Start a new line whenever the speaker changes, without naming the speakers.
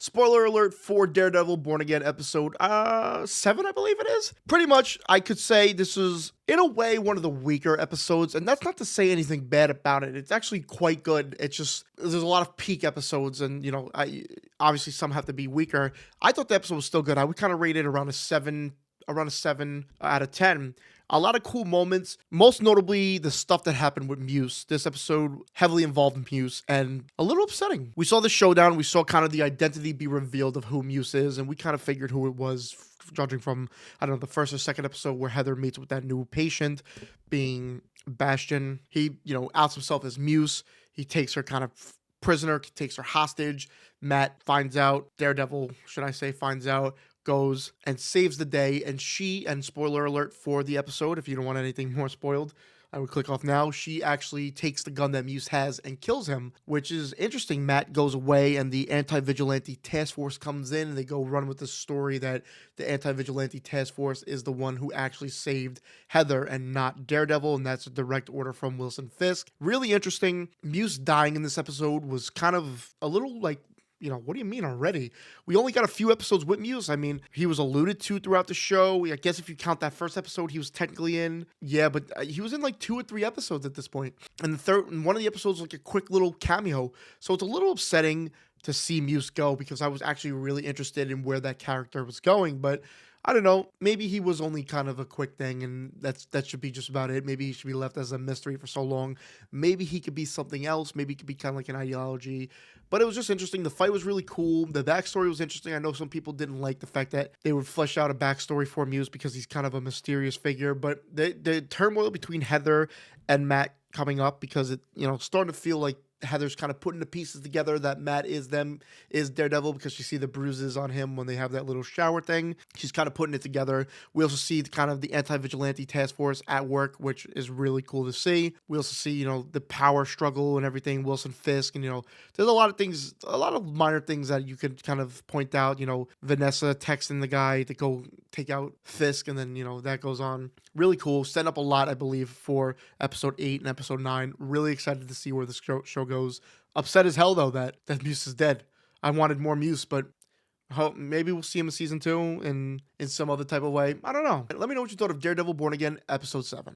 Spoiler alert for Daredevil Born Again episode 7, I believe it is. Pretty much, I could say this is, in a way, one of the weaker episodes, and that's not to say anything bad about it. It's actually quite good. It's just, there's a lot of peak episodes, and, obviously some have to be weaker. I thought the episode was still good. I would kind of rate it around a 7 out of 10. A lot of cool moments, most notably the stuff that happened with Muse. This episode heavily involved in Muse and a little upsetting. We saw the showdown, we saw kind of the identity be revealed of who Muse is, and we kind of figured who it was, judging from, I don't know, the first or second episode where Heather meets with that new patient, being Bastion. He, outs himself as Muse. He takes her kind of prisoner, takes her hostage. Matt finds out, Daredevil, should I say, finds out, goes and saves the day, and spoiler alert for the episode, if you don't want anything more spoiled, I would click off now. She actually takes the gun that Muse has and kills him, which is interesting. Matt goes away and the anti-vigilante task force comes in and they go run with the story that the anti-vigilante task force is the one who actually saved Heather and not Daredevil, and that's a direct order from Wilson Fisk. Really interesting. Muse dying in this episode was kind of a little like, what do you mean already? We only got a few episodes with Muse. I mean, he was alluded to throughout the show. I guess if you count that first episode, he was technically in. Yeah, but he was in like 2 or 3 episodes at this point. And one of the episodes was like a quick little cameo. So it's a little upsetting to see Muse go because I was actually really interested in where that character was going. But I don't know, maybe he was only kind of a quick thing and that should be just about it. Maybe he should be left as a mystery for so long. Maybe he could be something else. Maybe he could be kind of like an ideology. But it was just interesting. The fight was really cool. The backstory was interesting. I know some people didn't like the fact that they would flesh out a backstory for Muse because he's kind of a mysterious figure. But the turmoil between Heather and Matt coming up, because it, starting to feel like Heather's kind of putting the pieces together that Matt is Daredevil, because you see the bruises on him when they have that little shower thing. She's kind of putting it together. We also see the anti-vigilante task force at work, which is really cool to see. We also see, the power struggle and everything, Wilson Fisk, and, there's a lot of things, a lot of minor things that you could kind of point out, Vanessa texting the guy to go take out Fisk, and then, that goes on. Really cool. Setting up a lot, I believe, for episode 8 and episode 9. Really excited to see where this show goes. Upset as hell, though, that Muse is dead. I wanted more Muse, but maybe we'll see him in season 2 in some other type of way. I don't know. Let me know what you thought of Daredevil Born Again episode 7.